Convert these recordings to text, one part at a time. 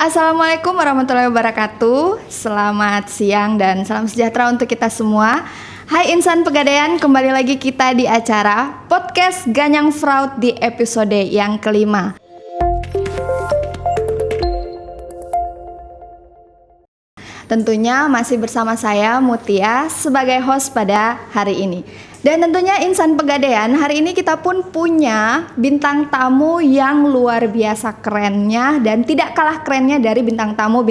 Assalamualaikum warahmatullahi wabarakatuh. Selamat siang dan salam sejahtera untuk kita semua. Hai insan Pegadaian, kembali lagi kita di acara Podcast Ganyang Fraud di episode yang kelima. Tentunya masih bersama saya Mutia sebagai host pada hari ini. Dan tentunya insan Pegadaian, hari ini kita pun punya bintang tamu yang luar biasa kerennya dan tidak kalah kerennya dari bintang tamu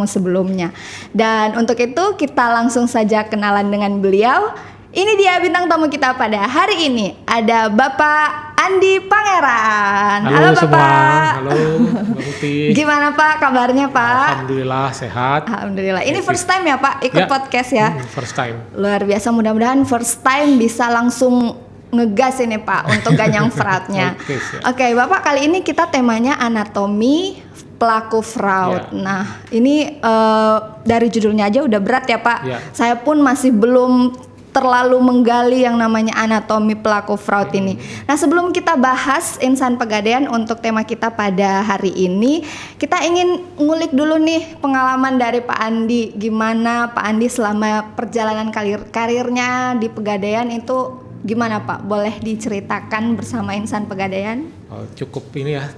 sebelumnya. Dan untuk itu kita langsung saja kenalan dengan beliau. Ini dia bintang tamu kita pada hari ini. Ada Bapak Andi Pangeran. Halo Bapak. Semua. Halo Mbak Putih. Gimana Pak kabarnya Pak? Alhamdulillah sehat. Alhamdulillah. Ini first time ya Pak ikut podcast ya? First time. Luar biasa, mudah-mudahan first time bisa langsung ngegas ini Pak untuk Ganyang Fraud-nya. Oke, Bapak, kali ini kita temanya anatomi pelaku fraud. Nah, ini dari judulnya aja udah berat ya Pak. Saya pun masih belum terlalu menggali yang namanya anatomi pelaku fraud ini. Nah, sebelum kita bahas insan Pegadaian untuk tema kita pada hari ini, kita ingin ngulik dulu nih pengalaman dari Pak Andi. Gimana Pak Andi selama perjalanan karirnya di Pegadaian itu gimana Pak? Boleh diceritakan bersama insan Pegadaian? Cukup ini ya.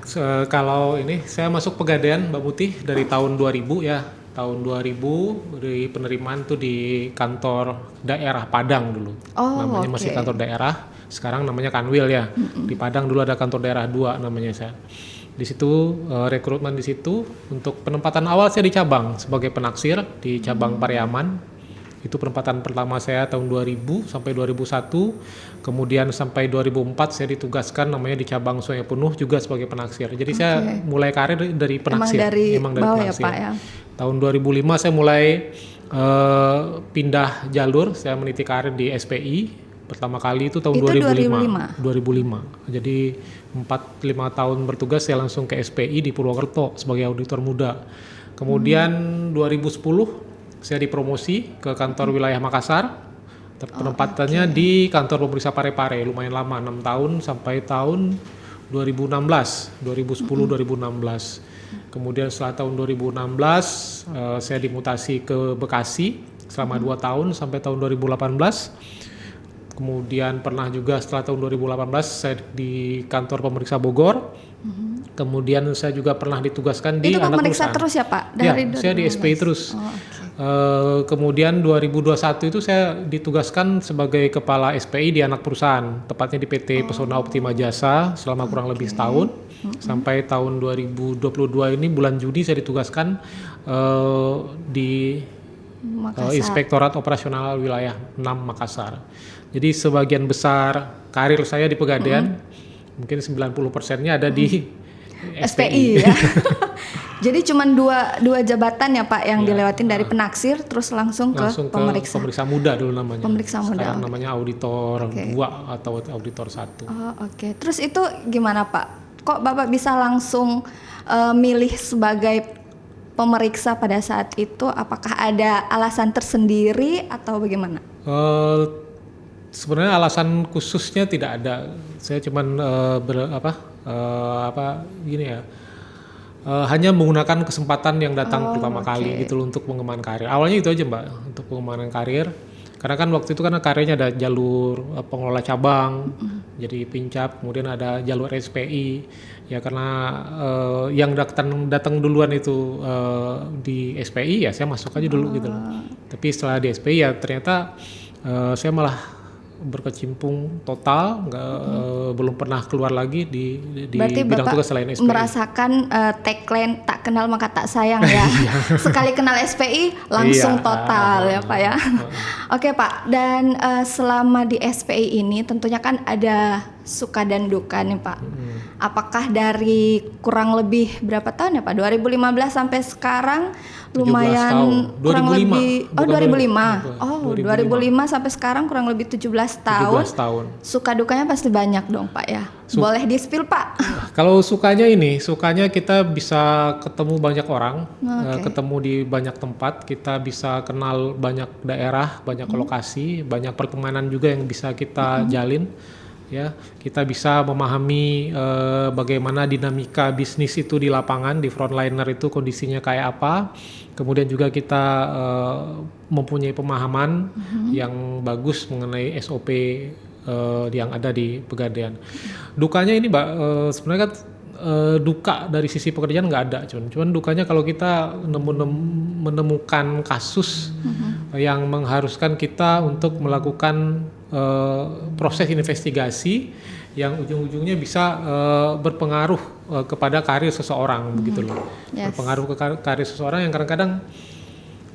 Kalau ini saya masuk Pegadaian Mbak Putih dari tahun 2000 ya. Tahun 2000 dari penerimaan tuh di kantor daerah Padang dulu. Namanya masih kantor daerah, sekarang namanya Kanwil ya. Di Padang dulu ada kantor daerah 2 namanya saya. Di situ rekrutmen di situ untuk penempatan awal saya di cabang sebagai penaksir di cabang Pariaman. Itu penempatan pertama saya tahun 2000 sampai 2001. Kemudian sampai 2004 saya ditugaskan namanya di cabang Sungai Penuh juga sebagai penaksir. Jadi saya mulai karir dari penaksir. Emang dari bawah penaksir. Ya Pak ya. Tahun 2005 saya mulai pindah jalur, saya meniti karir di SPI. Pertama kali itu tahun 2005. Jadi 4-5 tahun bertugas saya langsung ke SPI di Purwokerto sebagai auditor muda. Kemudian 2010 saya dipromosi ke kantor wilayah Makassar. Penempatannya di kantor pemeriksa Parepare, lumayan lama, 6 tahun sampai tahun 2016. Kemudian setelah tahun 2016 saya dimutasi ke Bekasi selama 2 tahun sampai tahun 2018. Kemudian pernah juga setelah tahun 2018 saya di kantor pemeriksa Bogor. Kemudian saya juga pernah ditugaskan di anak pemeriksa perusahaan. Terus ya Pak? Saya di SPI terus. Kemudian 2021 itu saya ditugaskan sebagai kepala SPI di anak perusahaan, tepatnya di PT Pesona Optima Jasa selama kurang lebih setahun. Sampai tahun 2022 ini bulan Juni saya ditugaskan di Inspektorat Operasional Wilayah 6 Makassar. Jadi sebagian besar karir saya di Pegadaian, mungkin 90%-nya ada di SPI ya. Jadi cuma dua jabatan ya Pak yang dilewatin dari penaksir terus langsung ke pemeriksa. Pemeriksa muda dulu namanya. Pemeriksa muda. Sekarang namanya auditor 2 atau auditor 1. Terus itu gimana Pak? Kok Bapak bisa langsung milih sebagai pemeriksa pada saat itu? Apakah ada alasan tersendiri atau bagaimana? Sebenarnya alasan khususnya tidak ada. Saya cuman hanya menggunakan kesempatan yang datang pertama kali gitu loh untuk pengembangan karir. Awalnya itu aja Mbak, untuk pengembangan karir. Karena kan waktu itu kan karirnya ada jalur pengelola cabang, jadi pincap, kemudian ada jalur SPI. Ya karena yang datang duluan itu di SPI ya saya masuk aja dulu gitu loh. Tapi setelah di SPI ya ternyata saya malah berkecimpung total, belum pernah keluar lagi di bidang tugas selain SPI. Merasakan tagline tak kenal maka tak sayang ya. Sekali kenal SPI langsung total ya Pak ya. Oke Pak, dan selama di SPI ini tentunya kan ada suka dan duka nih Pak. Apakah dari kurang lebih berapa tahun ya Pak? 2015 sampai sekarang lumayan kurang 2005. lebih 2005 sampai sekarang kurang lebih 17 tahun. Suka dukanya pasti banyak dong Pak ya. Boleh di-spill Pak? Kalau sukanya kita bisa ketemu banyak orang, ketemu di banyak tempat, kita bisa kenal banyak daerah, banyak lokasi, banyak pertemanan juga yang bisa kita jalin. ya kita bisa memahami bagaimana dinamika bisnis itu di lapangan, di frontliner itu kondisinya kayak apa. Kemudian juga kita mempunyai pemahaman yang bagus mengenai SOP yang ada di Pegadaian. Dukanya ini Mbak, sebenarnya kan duka dari sisi pekerjaan nggak ada, cuman dukanya kalau kita menemukan kasus yang mengharuskan kita untuk melakukan proses investigasi yang ujung-ujungnya bisa berpengaruh kepada karir seseorang, begitu loh. Yes. Berpengaruh ke karir seseorang yang kadang-kadang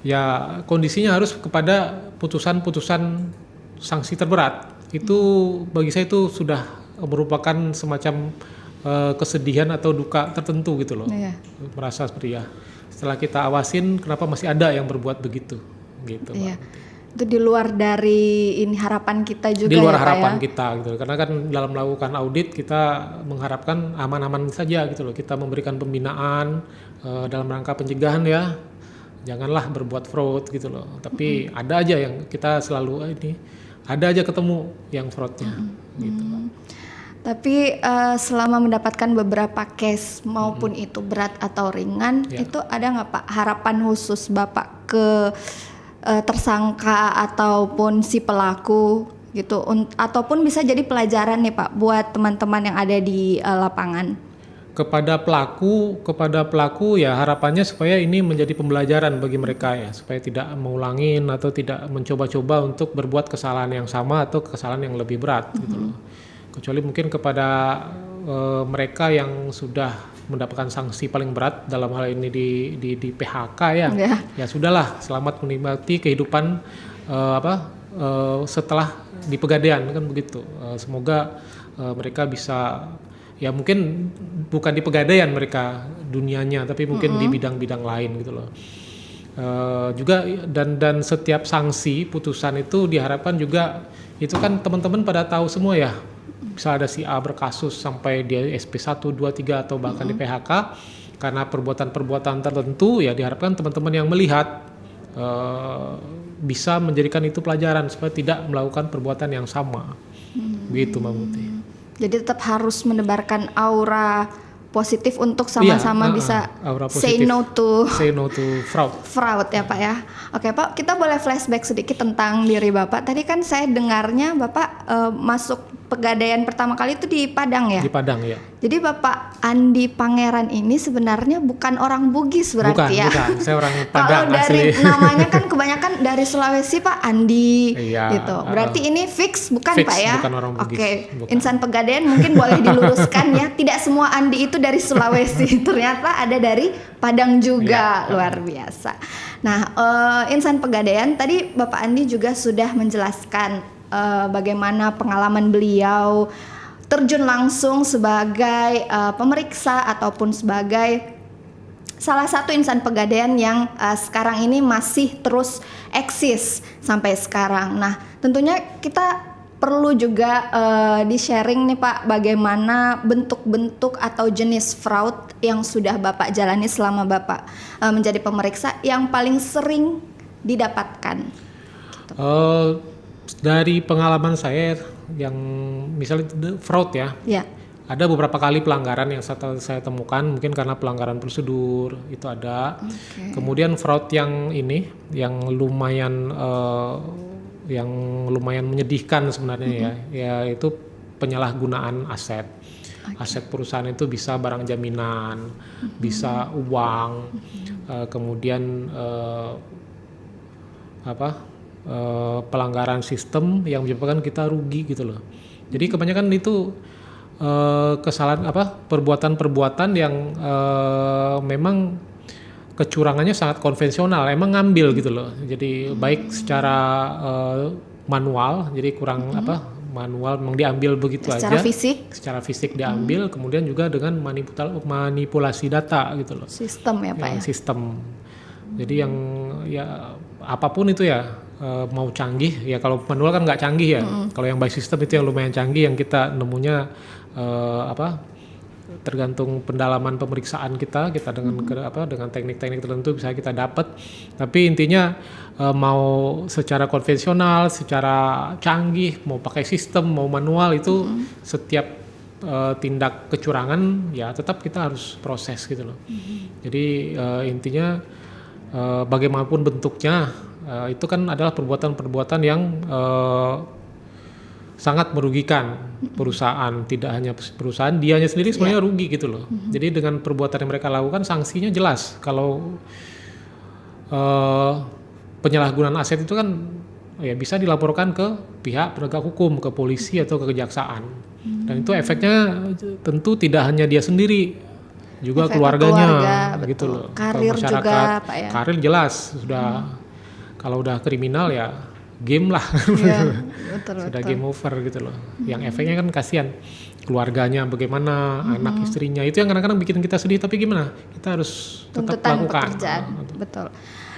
ya kondisinya harus kepada putusan-putusan sanksi terberat. Itu bagi saya itu sudah merupakan semacam kesedihan atau duka tertentu gitu loh. Merasa seperti ya setelah kita awasin kenapa masih ada yang berbuat begitu gitu. Itu di luar dari ini harapan kita juga. Di luar ya, harapan ya? kita gitu. Karena kan dalam melakukan audit kita mengharapkan aman-aman saja gitu loh. Kita memberikan pembinaan dalam rangka pencegahan ya. Janganlah berbuat fraud gitu loh. Tapi ada aja yang kita selalu ada aja ketemu yang fraudnya gitu. Tapi selama mendapatkan beberapa case maupun itu berat atau ringan, itu ada nggak Pak harapan khusus Bapak ke tersangka ataupun si pelaku gitu, ataupun bisa jadi pelajaran nih Pak buat teman-teman yang ada di lapangan? Kepada pelaku ya harapannya supaya ini menjadi pembelajaran bagi mereka ya, supaya tidak mengulangin atau tidak mencoba-coba untuk berbuat kesalahan yang sama atau kesalahan yang lebih berat gitu loh. Kecuali mungkin kepada mereka yang sudah mendapatkan sanksi paling berat dalam hal ini di PHK ya. Ya sudahlah, selamat menikmati kehidupan setelah di Pegadaian kan begitu. Semoga mereka bisa ya mungkin bukan di Pegadaian mereka dunianya, tapi mungkin di bidang-bidang lain gitu loh. Juga dan setiap sanksi putusan itu diharapkan juga itu kan teman-teman pada tahu semua ya. Bisa ada si A berkasus sampai dia SP 1, 2, 3 atau bahkan di PHK karena perbuatan-perbuatan tertentu ya diharapkan teman-teman yang melihat bisa menjadikan itu pelajaran supaya tidak melakukan perbuatan yang sama. Begitu Mbak Muti. Jadi tetap harus menebarkan aura positif untuk sama-sama bisa say no to fraud ya Pak ya. Oke Pak, kita boleh flashback sedikit tentang diri Bapak. Tadi kan saya dengarnya Bapak masuk Pegadaian pertama kali itu di Padang ya? Di Padang ya. Jadi Bapak Andi Pangeran ini sebenarnya bukan orang Bugis berarti ya? Bukan, saya orang Padang. Kalau dari namanya kan kebanyakan dari Sulawesi Pak Andi gitu. Berarti ini fix bukan Pak ya? Bukan orang Bugis. Oke, insan Pegadaian mungkin boleh diluruskan ya. Tidak semua Andi itu dari Sulawesi, ternyata ada dari Padang juga, luar biasa. Nah, insan Pegadaian tadi Bapak Andi juga sudah menjelaskan bagaimana pengalaman beliau terjun langsung sebagai pemeriksa ataupun sebagai salah satu insan Pegadaian yang sekarang ini masih terus eksis sampai sekarang. Nah, tentunya kita perlu juga di-sharing nih Pak, bagaimana bentuk-bentuk atau jenis fraud yang sudah Bapak jalani selama Bapak menjadi pemeriksa yang paling sering didapatkan. Dari pengalaman saya yang misalnya fraud ya. Ada beberapa kali pelanggaran yang saya temukan, mungkin karena pelanggaran prosedur itu ada. Kemudian fraud yang ini yang lumayan menyedihkan sebenarnya ya itu penyalahgunaan aset. Aset perusahaan itu bisa barang jaminan, bisa uang, kemudian pelanggaran sistem yang menyebabkan kita rugi gitu loh. Jadi kebanyakan itu kesalahan perbuatan-perbuatan yang memang kecurangannya sangat konvensional, emang ngambil gitu loh. Jadi baik secara manual, jadi kurang manual memang diambil begitu secara aja. Secara fisik diambil, kemudian juga dengan manipulasi data gitu loh. Sistem ya Pak ya. Sistem. Jadi yang ya apapun itu ya mau canggih ya, kalau manual kan nggak canggih ya. Kalau yang by system itu yang lumayan canggih, yang kita nemunya tergantung pendalaman pemeriksaan kita dengan dengan teknik-teknik tertentu bisa kita dapat. Tapi intinya mau secara konvensional, secara canggih, mau pakai sistem, mau manual itu setiap tindak kecurangan ya tetap kita harus proses gitu loh. Jadi intinya bagaimanapun bentuknya itu kan adalah perbuatan-perbuatan yang sangat merugikan perusahaan, tidak hanya perusahaan, dianya sendiri sebenarnya rugi gitu loh. Jadi dengan perbuatan yang mereka lakukan sanksinya jelas. Kalau penyalahgunaan aset itu kan ya bisa dilaporkan ke pihak penegak hukum, ke polisi atau ke kejaksaan. Dan itu efeknya tentu tidak hanya dia sendiri, juga keluarganya gitu loh. Karir juga Pak ya. Karir jelas sudah kalau udah kriminal ya game lah. Betul. Sudah game over gitu loh. Yang efeknya kan kasihan keluarganya, bagaimana anak istrinya, itu yang kadang-kadang bikin kita sedih, tapi gimana kita harus tetap lakukan betul.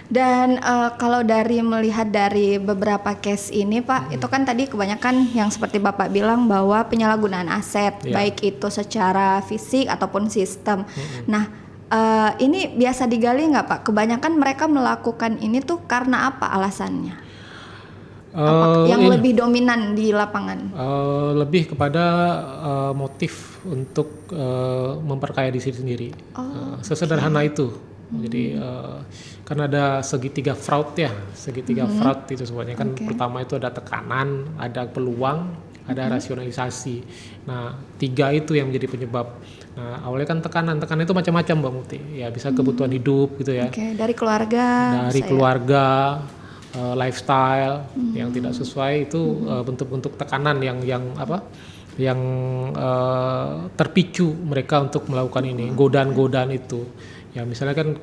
Dan kalau melihat dari beberapa case ini Pak, itu kan tadi kebanyakan yang seperti Bapak bilang bahwa penyalahgunaan aset, baik itu secara fisik ataupun sistem. Nah ini biasa digali nggak Pak? Kebanyakan mereka melakukan ini tuh karena apa alasannya? Yang lebih dominan di lapangan? Lebih kepada motif untuk memperkaya diri sendiri. Sesederhana itu. Jadi kan ada segitiga fraud ya, fraud itu semuanya kan. Pertama itu ada tekanan, ada peluang, ada rasionalisasi. Nah 3 itu yang menjadi penyebab. Nah awalnya kan tekanan itu macam-macam Mbak Muti. Ya bisa kebutuhan hidup gitu ya. Dari keluarga. Lifestyle yang tidak sesuai itu bentuk-bentuk tekanan yang terpicu mereka untuk melakukan ini, godaan-godaan itu. Ya misalnya kan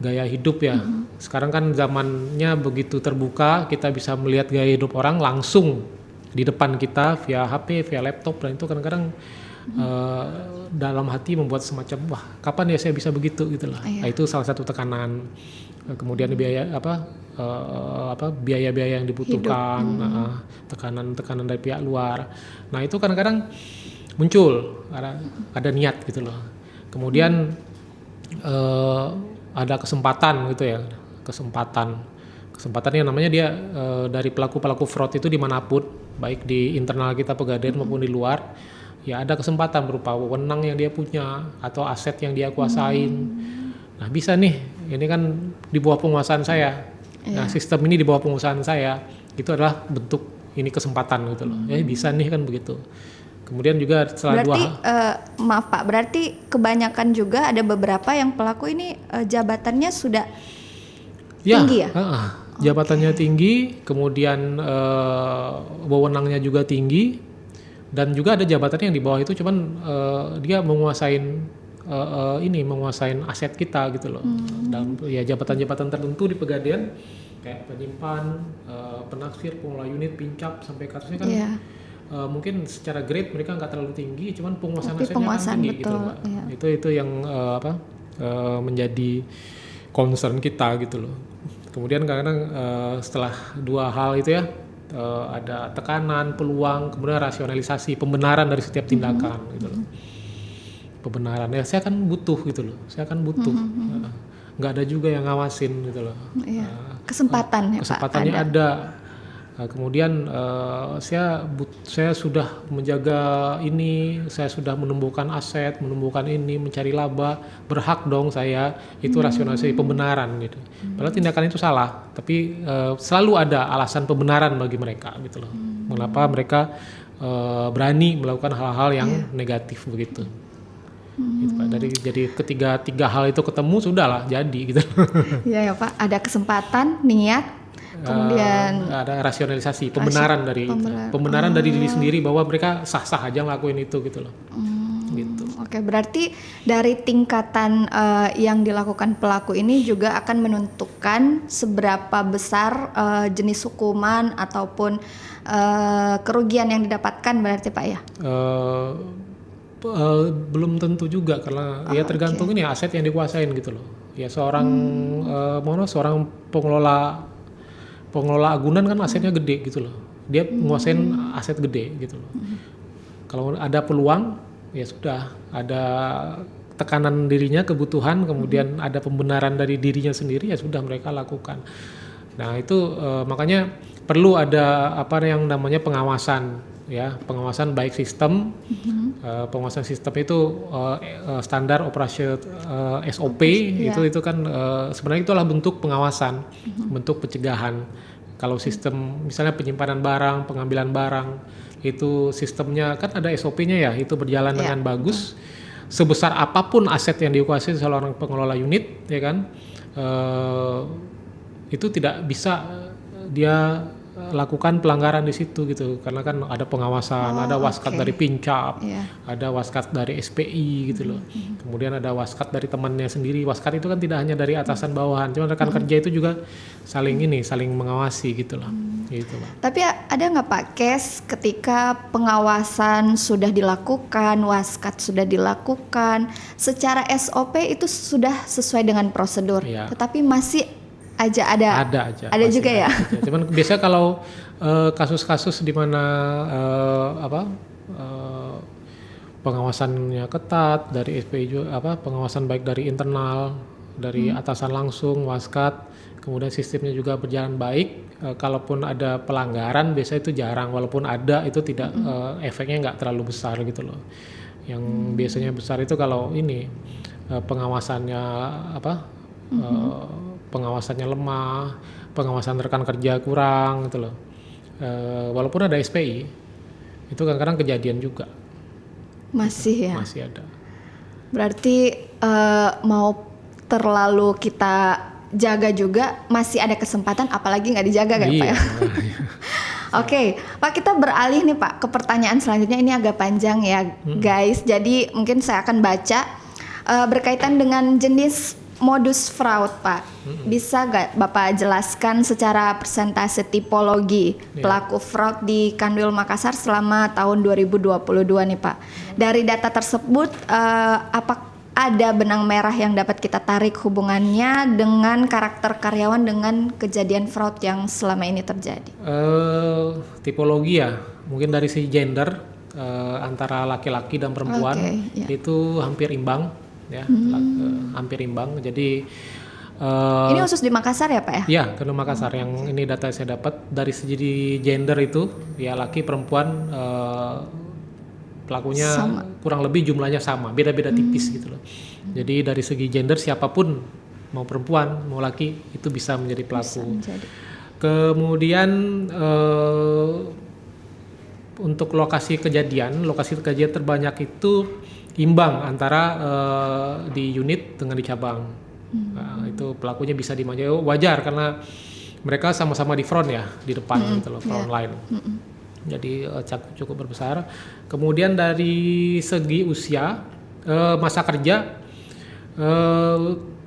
gaya hidup ya. Sekarang kan zamannya begitu terbuka, kita bisa melihat gaya hidup orang langsung di depan kita via HP, via laptop, dan itu kadang-kadang dalam hati membuat semacam wah kapan ya saya bisa begitu gitulah. Nah, itu salah satu tekanan. Kemudian biaya-biaya yang dibutuhkan, tekanan dari pihak luar. Nah itu kadang-kadang muncul ada niat gitu loh. Kemudian ada kesempatan gitu ya, kesempatannya namanya dia dari pelaku fraud itu dimanapun, baik di internal kita Pegadaian maupun di luar. Ya ada kesempatan berupa wewenang yang dia punya atau aset yang dia kuasain. Nah bisa nih, ini kan di bawah penguasaan saya. Nah sistem ini di bawah penguasaan saya, itu adalah bentuk ini kesempatan gitu loh. Ya bisa nih kan begitu. Kemudian juga setelah maaf Pak, berarti kebanyakan juga ada beberapa yang pelaku ini jabatannya sudah tinggi ya? Jabatannya tinggi, kemudian wewenangnya juga tinggi, dan juga ada jabatan yang di bawah itu cuman dia menguasain aset kita gitu loh. Dalam ya jabatan-jabatan tertentu di Pegadaian kayak penyimpan, penaksir, pengelola unit, pincap sampai ke atasnya kan mungkin secara grade mereka nggak terlalu tinggi, cuman penguasaan asetnya kan tinggi gitu loh Mbak. Itu yang menjadi concern kita gitu loh. Kemudian kadang-kadang setelah 2 hal itu ya ada tekanan, peluang, kemudian rasionalisasi, pembenaran dari setiap tindakan gitu loh. Pembenaran ya saya kan butuh gitu loh, nggak ada juga yang ngawasin gitu loh. Kesempatannya Pak, ada. Kemudian saya sudah menjaga ini, saya sudah menumbuhkan aset, menumbuhkan ini, mencari laba, berhak dong saya, itu rasionalisasi pembenaran gitu. Padahal tindakan itu salah, tapi selalu ada alasan pembenaran bagi mereka gitu loh. Mengapa mereka berani melakukan hal-hal yang negatif begitu. Gitu, Pak. Jadi ketiga hal itu ketemu sudahlah jadi gitu. Iya ya Pak, ada kesempatan, niat, kemudian ada rasionalisasi, pembenaran dari diri sendiri bahwa mereka sah-sah aja ngelakuin itu gitu loh. Gitu. Oke, berarti dari tingkatan yang dilakukan pelaku ini juga akan menentukan seberapa besar jenis hukuman ataupun kerugian yang didapatkan berarti Pak ya? Belum tentu juga karena ya tergantung ini aset yang dikuasain gitu loh. Ya seorang pengelola agunan kan asetnya gede gitu loh. Dia menguasain aset gede gitu loh. Kalau ada peluang ya sudah ada tekanan dirinya, kebutuhan, kemudian ada pembenaran dari dirinya sendiri, ya sudah mereka lakukan. Nah itu makanya perlu ada apa yang namanya pengawasan, ya, pengawasan baik sistem, pengawasan sistem itu standar operasi SOP, itu kan sebenarnya itulah bentuk pengawasan, bentuk pencegahan. Kalau sistem misalnya penyimpanan barang, pengambilan barang, itu sistemnya kan ada SOP-nya ya, itu berjalan dengan bagus. Sebesar apapun aset yang dikuasai seorang pengelola unit, ya kan, itu tidak bisa dia lakukan pelanggaran di situ gitu, karena kan ada pengawasan, ada waskat dari Pincap, ada waskat dari SPI gitu loh. Kemudian ada waskat dari temannya sendiri. Waskat itu kan tidak hanya dari atasan bawahan, cuma rekan kerja itu juga saling mengawasi gitu loh. Gitu, Pak. Tapi ada nggak Pak case ketika pengawasan sudah dilakukan, waskat sudah dilakukan, secara SOP itu sudah sesuai dengan prosedur, tetapi masih aja ada juga ya. Cuman biasanya kalau kasus-kasus di mana pengawasannya ketat dari SPI juga, pengawasan baik dari internal, dari atasan langsung, waskat, kemudian sistemnya juga berjalan baik. Kalaupun ada pelanggaran biasanya itu jarang, walaupun ada itu tidak efeknya nggak terlalu besar gitu loh. Yang biasanya besar itu kalau ini pengawasannya pengawasannya lemah, pengawasan rekan kerja kurang gitu loh. Walaupun ada SPI, itu kadang-kadang kejadian juga. Masih ya? Masih ada. Berarti mau terlalu kita jaga juga masih ada kesempatan, apalagi nggak dijaga kan Pak ya? Oke, Pak, kita beralih nih Pak ke pertanyaan selanjutnya. Ini agak panjang ya guys, jadi mungkin saya akan baca berkaitan dengan jenis modus fraud Pak. Bisa nggak Bapak jelaskan secara persentase tipologi pelaku fraud di Kanwil Makassar selama tahun 2022 nih Pak? Dari data tersebut apa ada benang merah yang dapat kita tarik hubungannya dengan karakter karyawan dengan kejadian fraud yang selama ini terjadi? Tipologi ya, mungkin dari segi gender antara laki-laki dan perempuan itu hampir imbang ya, hampir imbang. Jadi ini khusus di Makassar ya Pak ya? Ya, Kanwil Makassar yang ini data saya dapat dari segi gender itu ya, laki perempuan pelakunya kurang lebih jumlahnya sama, beda-beda tipis gitu loh. Jadi dari segi gender siapapun, mau perempuan mau laki, itu bisa menjadi pelaku. Kemudian untuk lokasi kejadian terbanyak itu imbang antara di unit dengan di cabang. Nah, itu pelakunya bisa dimanja, wajar karena mereka sama-sama di front ya, di depan gitu loh, front line. Jadi cukup berbesar. Kemudian dari segi usia, masa kerja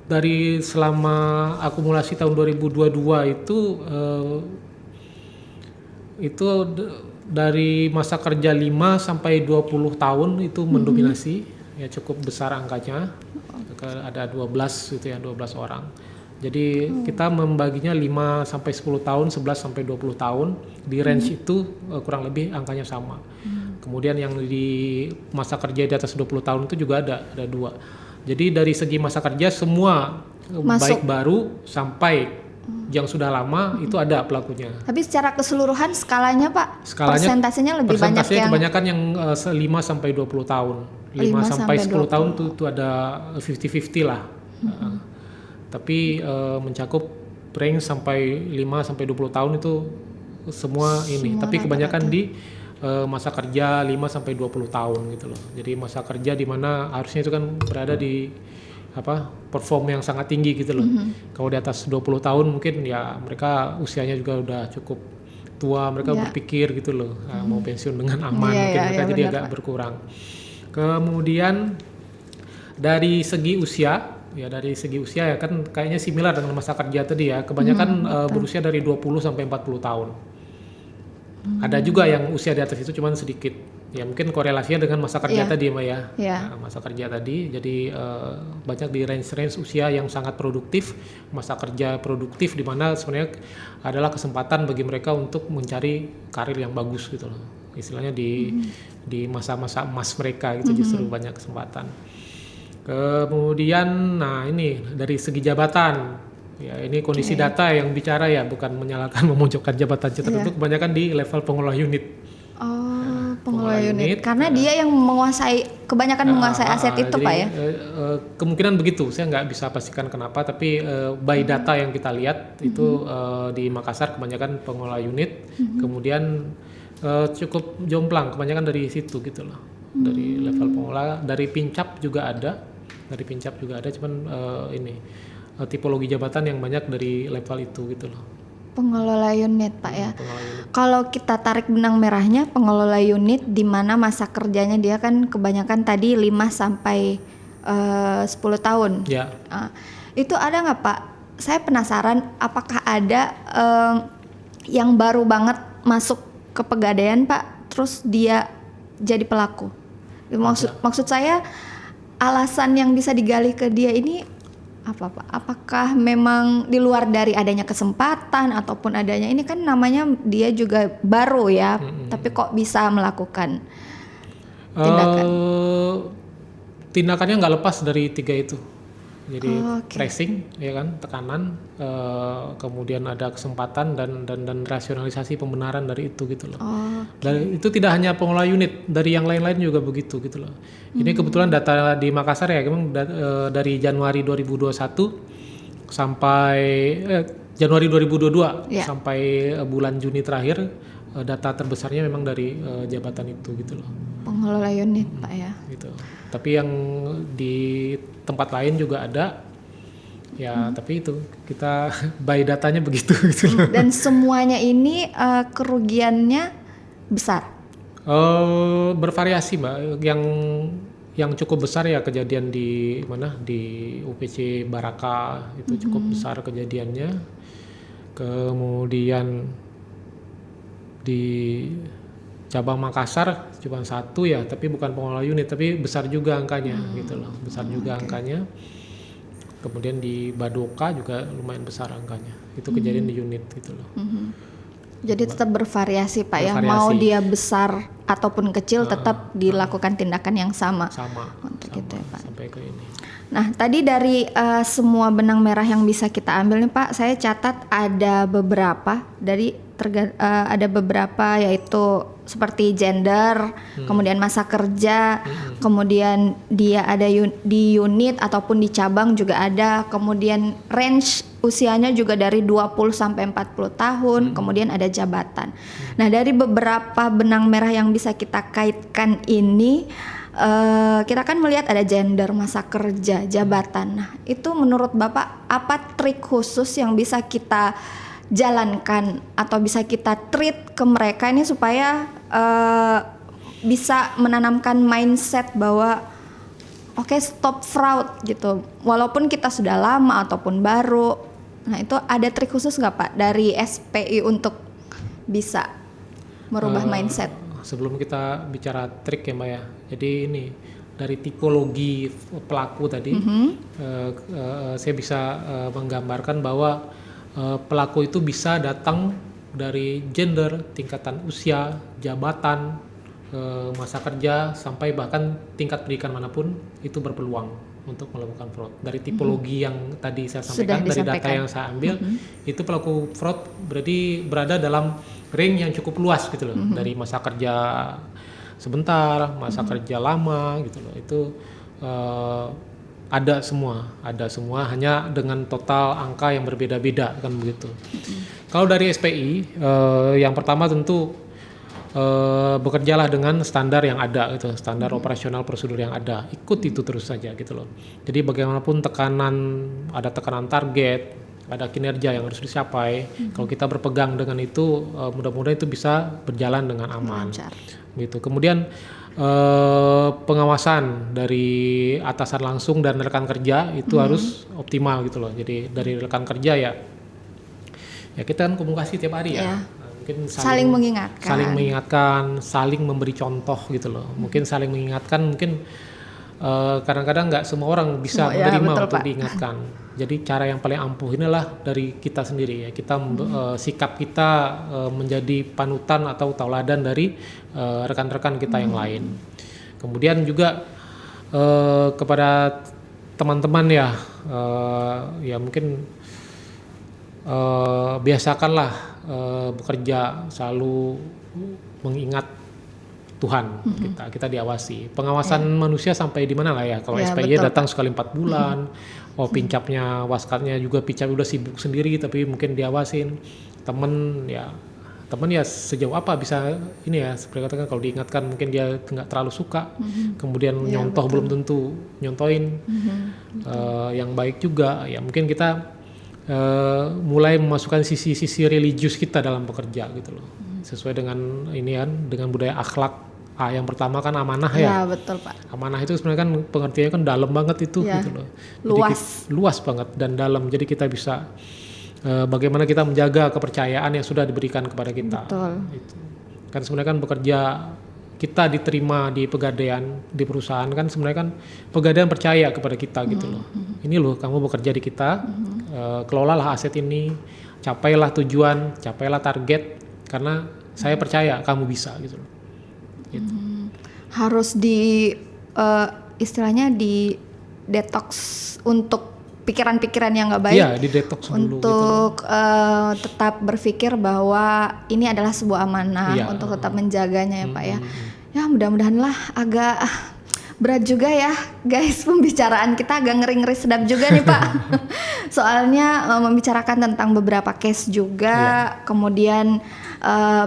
dari selama akumulasi tahun 2022 itu dari masa kerja 5 sampai 20 tahun itu mendominasi, ya cukup besar angkanya. Ada 12 gitu ya, 12 orang. Jadi kita membaginya 5 sampai 10 tahun, 11 sampai 20 tahun. Di range itu kurang lebih angkanya sama. Kemudian yang di masa kerja di atas 20 tahun itu juga ada 2. Jadi dari segi masa kerja semua baik baru sampai yang sudah lama itu ada pelakunya. Tapi secara keseluruhan skalanya Pak, persentasenya lebih banyak yang kebanyakan yang 5 sampai 20 tahun. 5 sampai 10 tahun itu ada 50-50 lah. Tapi mencakup range sampai 5 sampai 20 tahun itu semua ini. Tapi kebanyakan di masa kerja 5 sampai 20 tahun gitu loh. Jadi masa kerja di mana harusnya itu kan berada di perform yang sangat tinggi gitu loh. Kalau di atas 20 tahun mungkin ya mereka usianya juga udah cukup tua, mereka berpikir gitu loh, mau pensiun dengan aman, mungkin mereka jadi agak berkurang. Kemudian dari segi usia ya kan kayaknya similar dengan masa kerja tadi ya. Kebanyakan berusia dari 20 sampai 40 tahun. Ada juga yang usia di atas itu cuman sedikit. Ya mungkin korelasinya dengan masa kerja tadi Mbak ya. Nah, masa kerja tadi jadi banyak di range usia yang sangat produktif, masa kerja produktif di mana sebenarnya adalah kesempatan bagi mereka untuk mencari karir yang bagus gitu loh. istilahnya di masa-masa emas mereka gitu, justru banyak kesempatan. Kemudian, nah ini dari segi jabatan, ya ini kondisi data yang bicara ya, bukan menyalahkan memojokkan jabatan tertentu, kebanyakan di level pengelola unit. Oh, pengelola unit, karena dia yang kebanyakan menguasai aset itu jadi, Pak ya? Kemungkinan begitu, saya nggak bisa pastikan kenapa, tapi by data yang kita lihat itu di Makassar kebanyakan pengelola unit, kemudian cukup jomplang, kebanyakan dari situ gitu loh, dari level pengelola, dari Pincap juga ada. Cuman ini tipologi jabatan yang banyak dari level itu gitu loh. Pengelola unit Pak ya. Kalau kita tarik benang merahnya, pengelola unit di mana masa kerjanya dia kan kebanyakan tadi 5 sampai 10 tahun. Ya. Itu ada nggak Pak? Saya penasaran apakah ada yang baru banget masuk ke Pegadaian Pak, terus dia jadi pelaku. Maksud saya alasan yang bisa digali ke dia ini apa Pak? Apakah memang di luar dari adanya kesempatan ataupun adanya ini kan namanya dia juga baru ya, tapi kok bisa melakukan tindakan? Tindakannya nggak lepas dari 3 itu. Jadi pressing, ya kan, tekanan, kemudian ada kesempatan dan rasionalisasi pembenaran dari itu gitu loh. Dan itu tidak hanya pengelola unit, dari yang lain-lain juga begitu gitu loh. Ini kebetulan data di Makassar ya, memang dari Januari 2021 sampai Januari 2022 sampai bulan Juni terakhir, data terbesarnya memang dari jabatan itu gitu loh. Pengelola unit Pak ya. Gitu. Tapi yang di tempat lain juga ada, ya tapi itu kita by datanya begitu gitu loh. Dan semuanya ini kerugiannya besar? Bervariasi Mbak, yang cukup besar ya kejadian di UPC Baraka itu cukup besar kejadiannya. Kemudian di cabang Makassar cuma 1 ya, tapi bukan pengelola unit, tapi besar juga angkanya gitu loh, angkanya. Kemudian di Badoka juga lumayan besar angkanya, itu kejadian di unit gitu loh. Jadi tetap bervariasi Pak ya, mau dia besar ataupun kecil tetap dilakukan tindakan yang sama untuk itu ya Pak. Sampai ke ini. Nah tadi dari semua benang merah yang bisa kita ambil nih Pak, saya catat ada beberapa yaitu seperti gender, kemudian masa kerja, kemudian dia ada di unit ataupun di cabang juga ada, kemudian range usianya juga dari 20 sampai 40 tahun, kemudian ada jabatan. Nah, dari beberapa benang merah yang bisa kita kaitkan ini, kita kan melihat ada gender, masa kerja, jabatan. Nah, itu menurut Bapak apa trik khusus yang bisa kita jalankan atau bisa kita treat ke mereka ini supaya bisa menanamkan mindset bahwa oke, stop fraud gitu, walaupun kita sudah lama ataupun baru. Nah itu ada trik khusus nggak Pak dari SPI untuk bisa merubah mindset? Sebelum kita bicara trik ya Mbak ya, jadi ini dari tipologi pelaku tadi, saya bisa menggambarkan bahwa pelaku itu bisa datang dari gender, tingkatan usia, jabatan, masa kerja, sampai bahkan tingkat pendidikan manapun itu berpeluang untuk melakukan fraud. Dari tipologi yang tadi saya sampaikan, dari data yang saya ambil, itu pelaku fraud berarti berada dalam range yang cukup luas gitu loh, dari masa kerja sebentar, masa kerja lama gitu loh, itu ada semua, hanya dengan total angka yang berbeda-beda kan begitu. Kalau dari SPI, yang pertama tentu bekerjalah dengan standar yang ada gitu, standar operasional prosedur yang ada, ikut itu terus saja gitu loh. Jadi bagaimanapun ada tekanan target, ada kinerja yang harus dicapai. Kalau kita berpegang dengan itu, mudah-mudahan itu bisa berjalan dengan aman. Gitu. Kemudian pengawasan dari atasan langsung dan rekan kerja itu harus optimal gitu loh. Jadi dari rekan kerja ya kita kan komunikasi tiap hari ya. Mungkin saling mengingatkan, saling memberi contoh gitu loh. Mungkin saling mengingatkan, mungkin kadang-kadang nggak semua orang bisa Ya, menerima betul, untuk Pak. diingatkan. Jadi cara yang paling ampuh inilah dari kita sendiri ya. Kita sikap kita menjadi panutan atau tauladan dari rekan-rekan kita yang lain. Kemudian juga kepada teman-teman ya, ya mungkin biasakanlah bekerja selalu mengingat Tuhan, kita diawasi. Pengawasan manusia sampai di mana lah ya? Kalau Ya, SPY betul, datang sekali 4 bulan, pincapnya, waskatnya juga pincap udah sibuk sendiri, tapi mungkin diawasin. Temen ya sejauh apa bisa ini ya, seperti katakan kalau diingatkan mungkin dia nggak terlalu suka, kemudian Ya, nyontoh betul. belum tentu nyontoin. Yang baik juga ya mungkin kita mulai memasukkan sisi-sisi religius kita dalam bekerja gitu loh, sesuai dengan ini kan, dengan budaya akhlak. Yang pertama kan amanah Ya, ya. betul, Pak. Amanah itu sebenarnya kan pengertiannya kan dalam banget itu Ya, gitu loh. luas. Luas banget dan dalam. Jadi kita bisa bagaimana kita menjaga kepercayaan yang sudah diberikan kepada kita. Betul. Itu. Kan sebenarnya kan bekerja kita diterima di pegadaian di perusahaan kan sebenarnya kan pegadaian percaya kepada kita gitu loh. Ini loh kamu bekerja di kita, kelolalah aset ini, capailah tujuan, capailah target karena saya percaya kamu bisa gitu loh. Gitu. Harus istilahnya di detox untuk pikiran-pikiran yang nggak baik. Iya, di detox dulu Untuk gitu. tetap berpikir bahwa ini adalah sebuah amanah Iya. untuk tetap menjaganya ya Pak ya. Ya mudah-mudahan lah, agak berat juga ya guys, pembicaraan kita agak ngeri-ngeri sedap juga nih Pak. Soalnya membicarakan tentang beberapa case juga, kemudian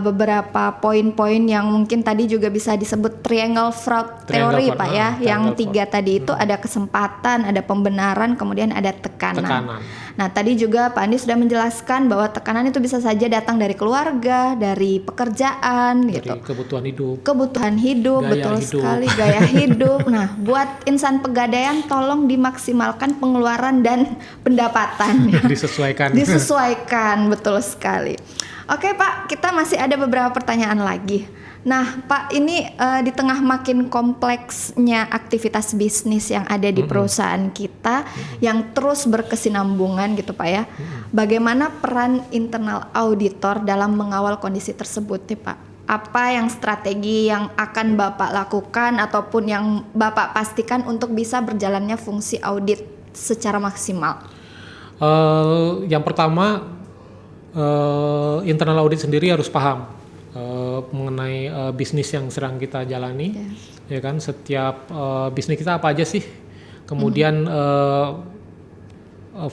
beberapa poin-poin yang mungkin tadi juga bisa disebut triangle fraud theory Pak ya. Yang 3 tadi itu ada kesempatan, ada pembenaran, kemudian ada tekanan. Nah tadi juga Pak Andi sudah menjelaskan bahwa tekanan itu bisa saja datang dari keluarga, dari pekerjaan gitu. Dari kebutuhan hidup. Kebutuhan hidup, Gaya betul hidup. sekali, gaya hidup. Nah, buat insan pegadaian tolong dimaksimalkan pengeluaran dan pendapatan. Disesuaikan. Disesuaikan, betul sekali. Oke Pak, kita masih ada beberapa pertanyaan lagi. Nah Pak, ini di tengah makin kompleksnya aktivitas bisnis yang ada di perusahaan kita yang terus berkesinambungan gitu Pak ya. Bagaimana peran internal auditor dalam mengawal kondisi tersebut nih Pak? Apa yang strategi yang akan Bapak lakukan ataupun yang Bapak pastikan untuk bisa berjalannya fungsi audit secara maksimal? Yang pertama, internal audit sendiri harus paham mengenai bisnis yang sedang kita jalani, ya kan. Setiap bisnis kita apa aja sih, kemudian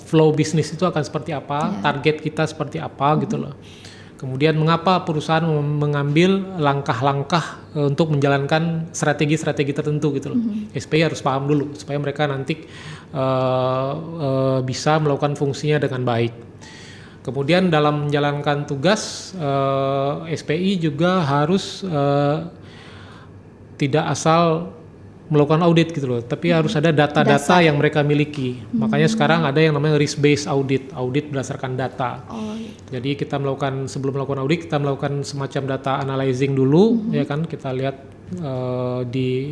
flow bisnis itu akan seperti apa, target kita seperti apa gitu loh. Kemudian mengapa perusahaan mengambil langkah-langkah untuk menjalankan strategi-strategi tertentu gitu loh. SPY harus paham dulu supaya mereka nanti bisa melakukan fungsinya dengan baik. Kemudian dalam menjalankan tugas, SPI juga harus tidak asal melakukan audit gitu loh, tapi harus ada data-data yang mereka miliki. Makanya sekarang ada yang namanya risk-based audit, audit berdasarkan data. Jadi kita sebelum melakukan audit, kita melakukan semacam data analyzing dulu, ya kan, kita lihat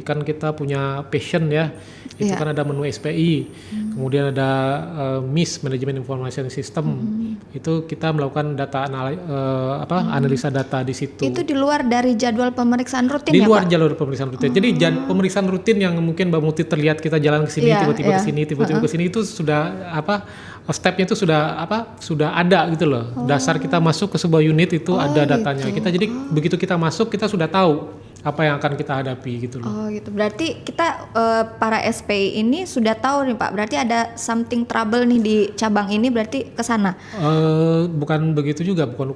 kan kita punya passion ya, itu kan ada menu SPI, kemudian ada MIS Management Information System, itu kita melakukan data analisa data di situ. Itu di luar dari jadwal pemeriksaan rutin di ya luar Pak? jalur pemeriksaan rutin. Jadi pemeriksaan rutin yang mungkin Mbak Muti terlihat kita jalan ke sini, tiba-tiba ke sini, tiba-tiba ke sini, itu sudah stepnya itu sudah ada gitu loh. Dasar kita masuk ke sebuah unit itu ada datanya. Kita jadi begitu kita masuk kita sudah tahu apa yang akan kita hadapi gitu loh. Oh gitu. Berarti kita para SPI ini sudah tahu nih Pak. Berarti ada something trouble nih di cabang ini, berarti ke sana. Bukan begitu juga, bukan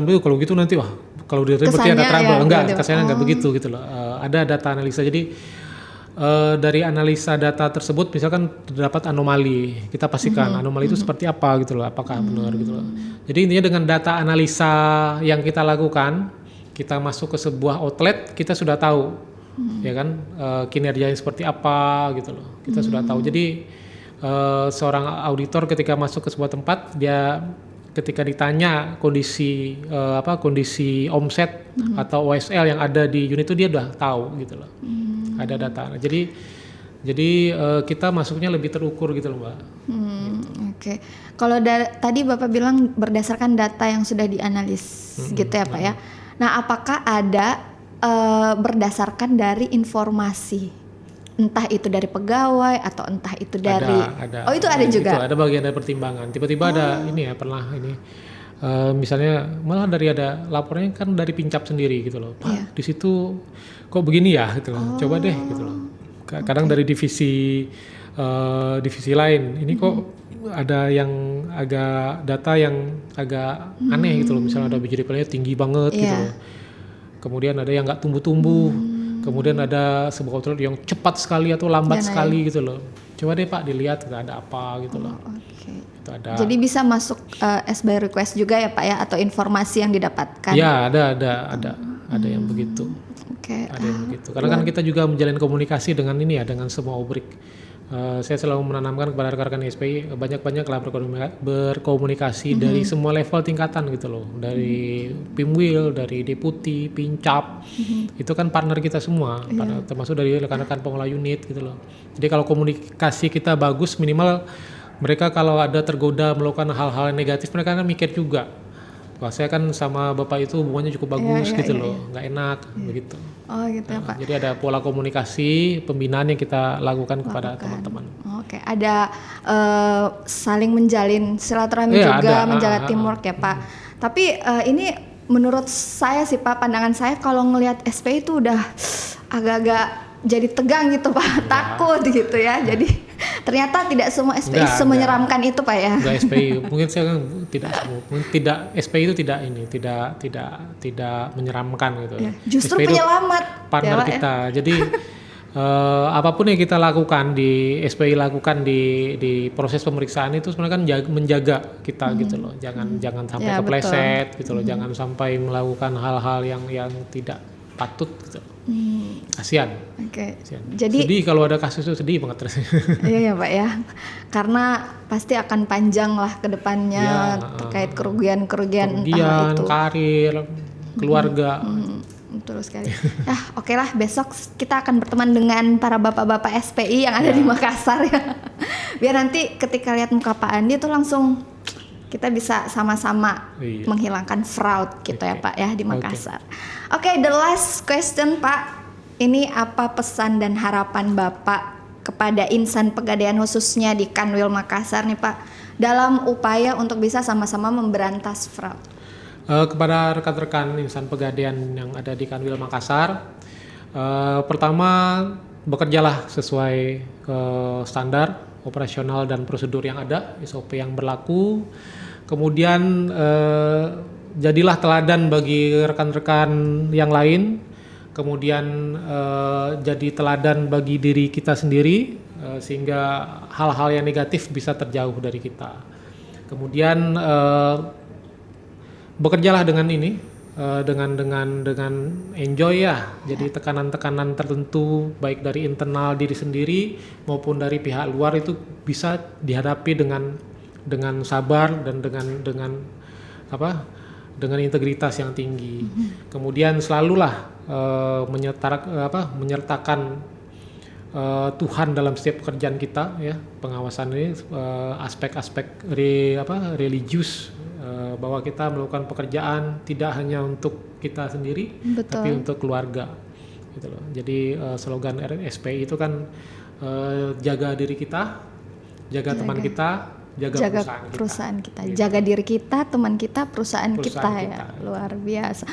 begitu. Kalau gitu nanti kalau di berarti ada trouble. Enggak, kesannya enggak begitu gitu loh. Ada data analisa. Jadi dari analisa data tersebut misalkan terdapat anomali, kita pastikan anomali itu seperti apa gitu loh, apakah benar gitu loh. Jadi intinya dengan data analisa yang kita lakukan, kita masuk ke sebuah outlet, kita sudah tahu ya kan kinerjanya seperti apa gitu loh, kita sudah tahu. Jadi seorang auditor ketika masuk ke sebuah tempat, dia ketika ditanya kondisi kondisi omset atau OSL yang ada di unit itu dia udah tahu gitu loh. Ada data. Jadi kita masuknya lebih terukur gitu loh, Mbak. Oke. Kalau tadi Bapak bilang berdasarkan data yang sudah dianalisis gitu ya Pak ya. Nah, apakah ada berdasarkan dari informasi? Entah itu dari pegawai atau entah itu dari ada. Oh, itu ada juga. Itu ada bagian dari pertimbangan. Tiba-tiba ada ini ya, pernah ini misalnya malah ada laporannya kan dari Pincap sendiri gitu loh. Pak, di situ kok begini ya gitu loh. Coba deh gitu loh. Kadang dari divisi lain. Ini kok ada yang agak data yang agak aneh gitu loh. Misalnya ada biji repelnya tinggi banget gitu loh. Kemudian ada yang nggak tumbuh-tumbuh. Kemudian ada sebuah kontrol yang cepat sekali atau lambat sekali gitu loh. Coba deh Pak dilihat ada apa gitu loh. Itu ada. Jadi bisa masuk as by request juga ya Pak ya, atau informasi yang didapatkan? Ya ada yang begitu. Ada yang begitu. Karena kan kita juga menjalin komunikasi dengan ini ya, dengan semua obrik. Saya selalu menanamkan kepada rekan-rekan SPI banyak-banyaklah berkomunikasi dari semua level tingkatan gitu loh, dari Pimwil, dari Deputi, Pincap, itu kan partner kita semua, termasuk dari rekan-rekan pengelola unit gitu loh. Jadi kalau komunikasi kita bagus, minimal mereka kalau ada tergoda melakukan hal-hal negatif, mereka kan mikir juga. Wah, saya kan sama Bapak itu hubungannya cukup bagus gitu loh, nggak enak begitu. Oh gitu ya Pak. Jadi ada pola komunikasi, pembinaan yang kita lakukan kepada teman-teman. Oke, ada saling menjalin silaturahmi juga, menjaga teamwork ya Pak. Tapi ini menurut saya sih Pak, pandangan saya kalau ngelihat SPI itu udah agak-agak jadi tegang gitu Pak, takut gitu ya. Jadi ternyata tidak semua SPI semenyeramkan itu Pak ya. Enggak SPI, mungkin saya kan tidak semua, mungkin tidak SPI itu tidak menyeramkan gitu. Ya, justru SPI penyelamat partner ya, kita. Ya? Jadi apapun yang kita lakukan di SPI lakukan di proses pemeriksaan itu sebenarnya kan menjaga kita gitu loh. Jangan sampai kepleset gitu loh. Jangan sampai melakukan hal-hal yang tidak patut gitu. Kasian. Oke. Jadi sedih kalau ada kasus itu, sedih banget terus. Iya ya Pak ya. Karena pasti akan panjang lah ke depannya terkait kerugian entah itu karir, keluarga. Betul sekali. Oke lah, besok kita akan berteman dengan para bapak-bapak SPI yang ada di Makassar ya. Biar nanti ketika lihat muka Pak Andi itu langsung kita bisa sama-sama menghilangkan fraud gitu ya Pak ya di Makassar. Oke, the last question Pak. Ini apa pesan dan harapan Bapak kepada insan Pegadaian khususnya di Kanwil Makassar nih Pak, dalam upaya untuk bisa sama-sama memberantas fraud? Kepada rekan-rekan insan Pegadaian yang ada di Kanwil Makassar, pertama bekerjalah sesuai standar operasional dan prosedur yang ada, SOP yang berlaku. Kemudian jadilah teladan bagi rekan-rekan yang lain. Kemudian jadi teladan bagi diri kita sendiri, sehingga hal-hal yang negatif bisa terjauh dari kita. Kemudian bekerjalah dengan ini, dengan enjoy ya. Jadi tekanan-tekanan tertentu baik dari internal diri sendiri maupun dari pihak luar itu bisa dihadapi dengan sabar dan dengan integritas yang tinggi. Kemudian selalulah menyertakan Tuhan dalam setiap pekerjaan kita ya. Pengawasan ini aspek-aspek religius, bahwa kita melakukan pekerjaan tidak hanya untuk kita sendiri, tapi untuk keluarga gitu loh. Jadi slogan RSPI itu kan jaga diri kita, jaga teman kita, jaga perusahaan kita. Gitu. Jaga diri kita, teman kita, perusahaan kita ya. Luar biasa.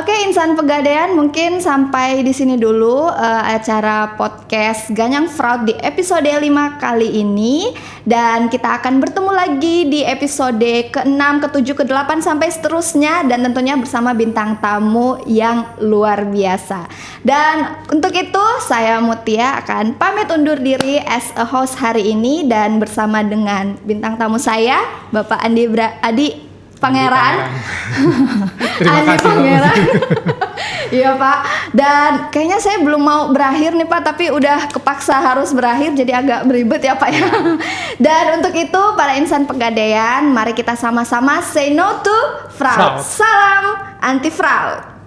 Oke, insan Pegadaian, mungkin sampai di sini dulu acara podcast Ganyang Fraud di episode 5 kali ini, dan kita akan bertemu lagi di episode ke-6, ke-7, ke-8 sampai seterusnya, dan tentunya bersama bintang tamu yang luar biasa. Dan untuk itu saya Mutia akan pamit undur diri as a host hari ini, dan bersama dengan bintang tamu saya, Bapak Adi Pangeran. Terima Andi kasih Mbak Pangeran. Muti. Iya Pak. Dan kayaknya saya belum mau berakhir nih Pak, tapi udah kepaksa harus berakhir jadi agak beribet ya Pak ya. Dan untuk itu para insan Pegadaian, mari kita sama-sama say no to fraud. Fraud. Salam anti fraud.